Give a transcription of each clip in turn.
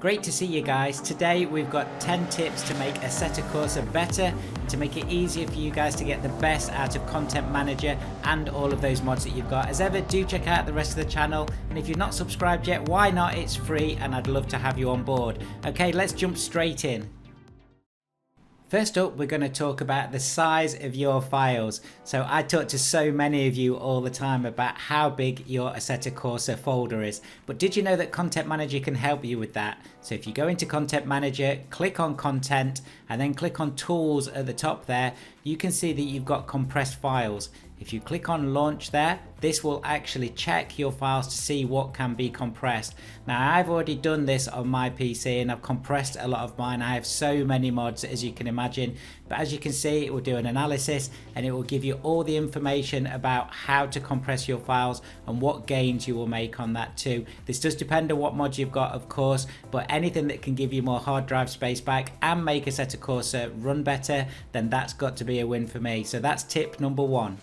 Great to see you guys. Today we've got 10 tips to make Assetto Corsa better and to make it easier for you guys to get the best out of Content Manager and all of those mods that you've got. As ever, do check out the rest of the channel, and if you're not subscribed yet, why not? It's free and I'd love to have you on board. Okay, let's jump straight in. First up, we're going to talk about the size of your files. So I talk to so many of you all the time about how big your Assetto Corsa folder is. But did you know that Content Manager can help you with that? So if you go into Content Manager, click on Content, and then click on Tools at the top there, you can see that you've got compressed files. If you click on Launch there, this will actually check your files to see what can be compressed. Now I've already done this on my PC and I've compressed a lot of mine. I have so many mods, as you can imagine, but as you can see, it will do an analysis and it will give you all the information about how to compress your files and what gains you will make on that too. This does depend on what mod you've got, of course, but anything that can give you more hard drive space back and make Assetto Corsa run better, then that's got to be a win for me. So that's tip number one.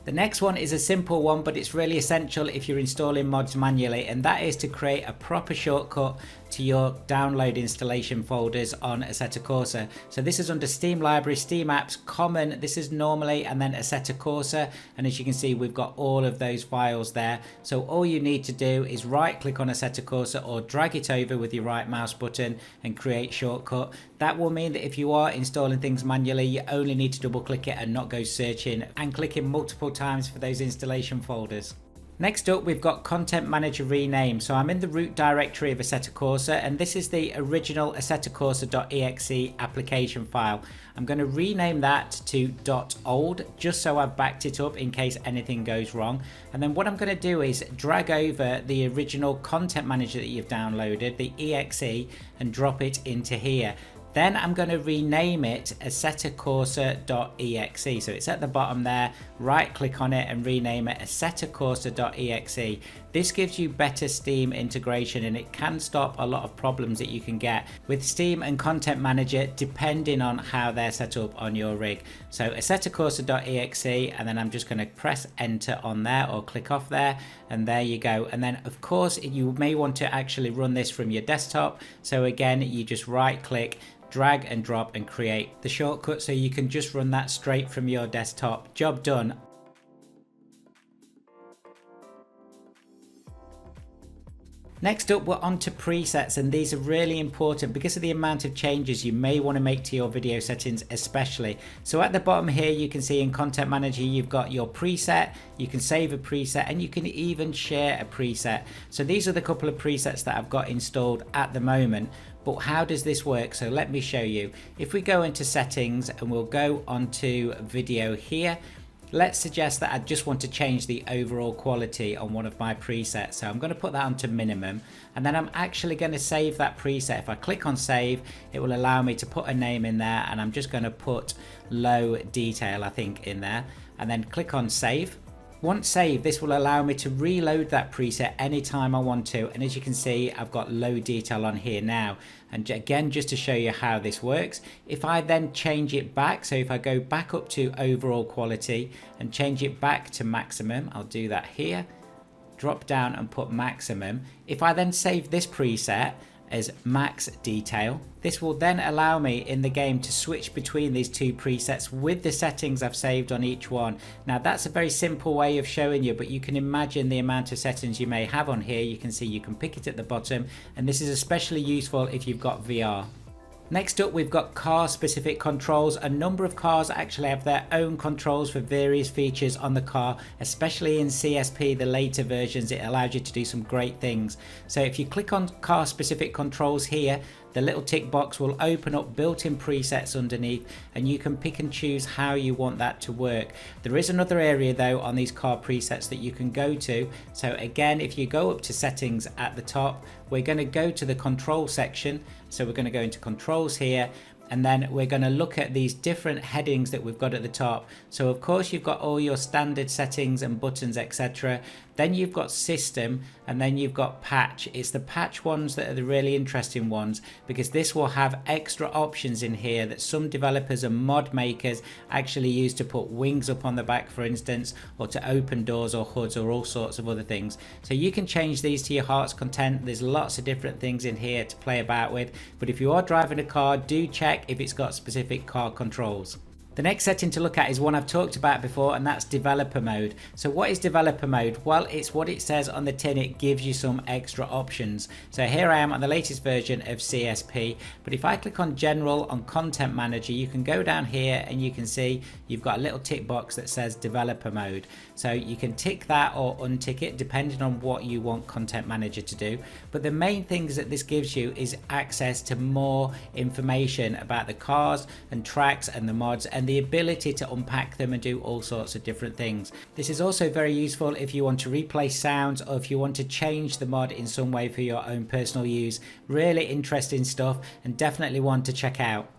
The next one is a simple one, but it's really essential if you're installing mods manually, and that is to create a proper shortcut to your download installation folders on Assetto Corsa. So this is under Steam Library, Steam Apps, Common, this is normally, and then Assetto Corsa, and as you can see we've got all of those files there. So all you need to do is right click on Assetto Corsa or drag it over with your right mouse button and create shortcut. That will mean that if you are installing things manually, you only need to double click it and not go searching and clicking multiple times for those installation folders. Next up, we've got Content Manager Rename. So I'm in the root directory of Assetto Corsa, and this is the original Assetto Corsa.exe application file. I'm going to rename that to .old just so I've backed it up in case anything goes wrong. And then what I'm going to do is drag over the original Content Manager that you've downloaded, the exe, and drop it into here. Then I'm going to rename it Assetto Corsa.exe. So it's at the bottom there, right click on it and rename it Assetto Corsa.exe. This gives you better Steam integration and it can stop a lot of problems that you can get with Steam and Content Manager depending on how they're set up on your rig. So Assetto Corsa.exe, and then I'm just going to press enter on there or click off there, and there you go. And then of course you may want to actually run this from your desktop. So again, you just right click, drag and drop and create the shortcut so you can just run that straight from your desktop. Job done. Next up, we're on to presets, and these are really important because of the amount of changes you may want to make to your video settings especially. So at the bottom here you can see in Content Manager you've got your preset, you can save a preset, and you can even share a preset. So these are the couple of presets that I've got installed at the moment. But how does this work? So let me show you. If we go into settings and we'll go onto video here, let's suggest that I just want to change the overall quality on one of my presets. So I'm going to put that onto minimum, and then I'm actually going to save that preset. If I click on save, it will allow me to put a name in there, and I'm just going to put low detail, I think, in there, and then click on save. Once saved, this will allow me to reload that preset anytime I want to, and as you can see I've got low detail on here now. And again, just to show you how this works, if I then change it back, so if I go back up to overall quality and change it back to maximum, I'll do that here, drop down and put maximum. If I then save this preset as max detail, this will then allow me in the game to switch between these two presets with the settings I've saved on each one. Now that's a very simple way of showing you, but you can imagine the amount of settings you may have on here. You can see you can pick it at the bottom, and this is especially useful if you've got VR. Next up, we've got car specific controls. A number of cars actually have their own controls for various features on the car, especially in CSP, the later versions. It allows you to do some great things. So if you click on car specific controls here, the little tick box will open up built-in presets underneath, and you can pick and choose how you want that to work. There is another area though on these car presets that you can go to. So again, if you go up to settings at the top, we're going to go to the control section. So we're going to go into controls here, and then we're going to look at these different headings that we've got at the top. So of course you've got all your standard settings and buttons, etc. Then you've got system, and then you've got patch. It's the patch ones that are the really interesting ones, because this will have extra options in here that some developers and mod makers actually use to put wings up on the back, for instance, or to open doors or hoods or all sorts of other things. So you can change these to your heart's content. There's lots of different things in here to play about with, but if you are driving a car, do check if it's got specific car controls. The next setting to look at is one I've talked about before, and that's developer mode. So what is developer mode? Well, it's what it says on the tin. It gives you some extra options. So here I am on the latest version of CSP, but if I click on general on content manager, you can go down here and you can see you've got a little tick box that says developer mode. So you can tick that or untick it depending on what you want content manager to do. But the main things that this gives you is access to more information about the cars and tracks and the mods, and the ability to unpack them and do all sorts of different things. This is also very useful if you want to replay sounds, or if you want to change the mod in some way for your own personal use. Really interesting stuff, and definitely one to check out.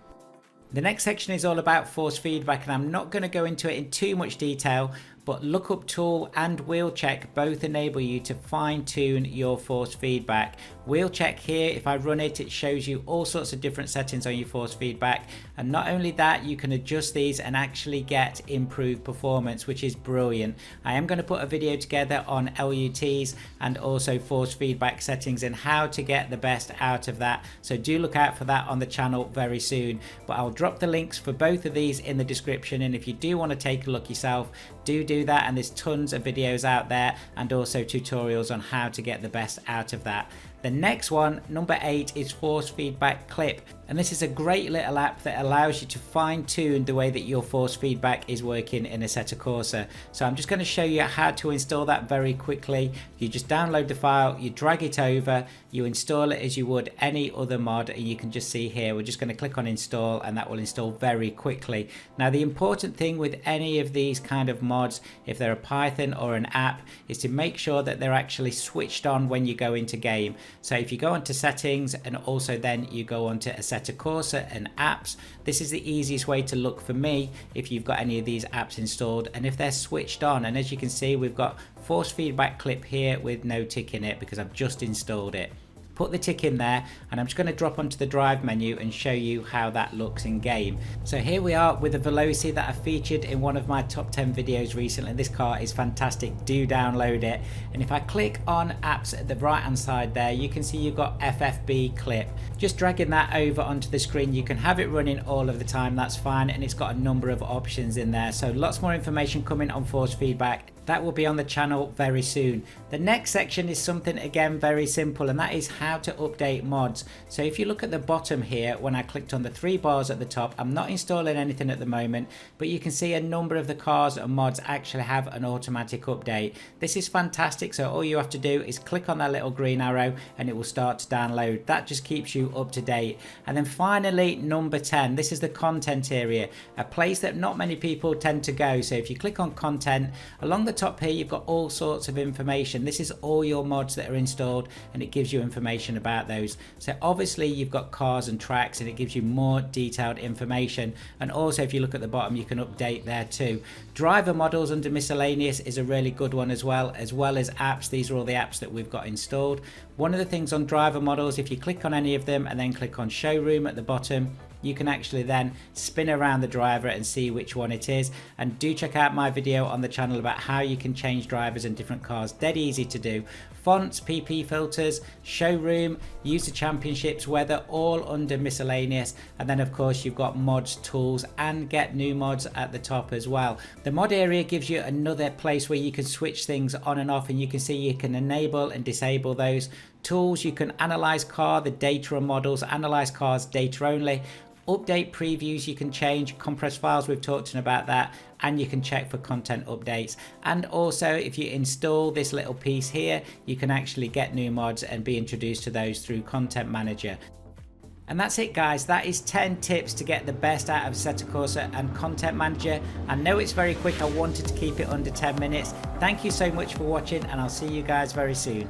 The next section is all about force feedback, and I'm not going to go into it in too much detail, but lookup tool and wheel check both enable you to fine tune your force feedback. Wheel check here, if I run it, it shows you all sorts of different settings on your force feedback, and not only that, you can adjust these and actually get improved performance, which is brilliant. I am going to put a video together on LUTs and also force feedback settings and how to get the best out of that, so do look out for that on the channel very soon. But I'll drop the links for both of these in the description, and if you do want to take a look yourself, do that, and there's tons of videos out there and also tutorials on how to get the best out of that. The next one, number 8, is force feedback clip, and this is a great little app that allows you to fine tune the way that your force feedback is working in Assetto Corsa. So I'm just going to show you how to install that very quickly. You just download the file, you drag it over, you install it as you would any other mod, and you can just see here we're just going to click on install, and that will install very quickly. Now the important thing with any of these kind of mods, if they're a Python or an app, is to make sure that they're actually switched on when you go into game. So if you go onto settings and also then you go onto Assetto Corsa and apps, this is the easiest way to look for me if you've got any of these apps installed and if they're switched on. And as you can see, we've got force feedback clip here with no tick in it because I've just installed it. Put the tick in there, and I'm just going to drop onto the drive menu and show you how that looks in game. So here we are with the Veloci that I featured in one of my top 10 videos recently. This car is fantastic, do download it. And if I click on apps at the right hand side there, you can see you've got FFB clip. Just dragging that over onto the screen, you can have it running all of the time, that's fine, and it's got a number of options in there. So lots more information coming on force feedback. That will be on the channel very soon. The next section is something again very simple, and that is how to update mods. So if you look at the bottom here, when I clicked on the 3 bars at the top, I'm not installing anything at the moment, but you can see a number of the cars and mods actually have an automatic update. This is fantastic. So all you have to do is click on that little green arrow and it will start to download. That just keeps you up to date. And then finally, number 10, this is the content area, a place that not many people tend to go. So if you click on content, along the top here you've got all sorts of information. This is all your mods that are installed, and it gives you information about those. So obviously you've got cars and tracks, and it gives you more detailed information. And also if you look at the bottom, you can update there too. Driver models under miscellaneous is a really good one as well as apps. These are all the apps that we've got installed. One of the things on driver models, if you click on any of them and then click on showroom at the bottom, you can actually then spin around the driver and see which one it is. And do check out my video on the channel about how you can change drivers in different cars. Dead easy to do. Fonts, PP filters, showroom, user championships, weather, all under miscellaneous. And then of course you've got mods, tools, and get new mods at the top as well. The mod area gives you another place where you can switch things on and off, and you can see you can enable and disable those. Tools, you can analyze car, the data and models, analyze cars data only. Update previews, you can change compress files, we've talked about that, and you can check for content updates. And also if you install this little piece here, you can actually get new mods and be introduced to those through Content Manager. And that's it guys, that is 10 tips to get the best out of Assetto Corsa and Content Manager. I know it's very quick, I wanted to keep it under 10 minutes. Thank you so much for watching, and I'll see you guys very soon.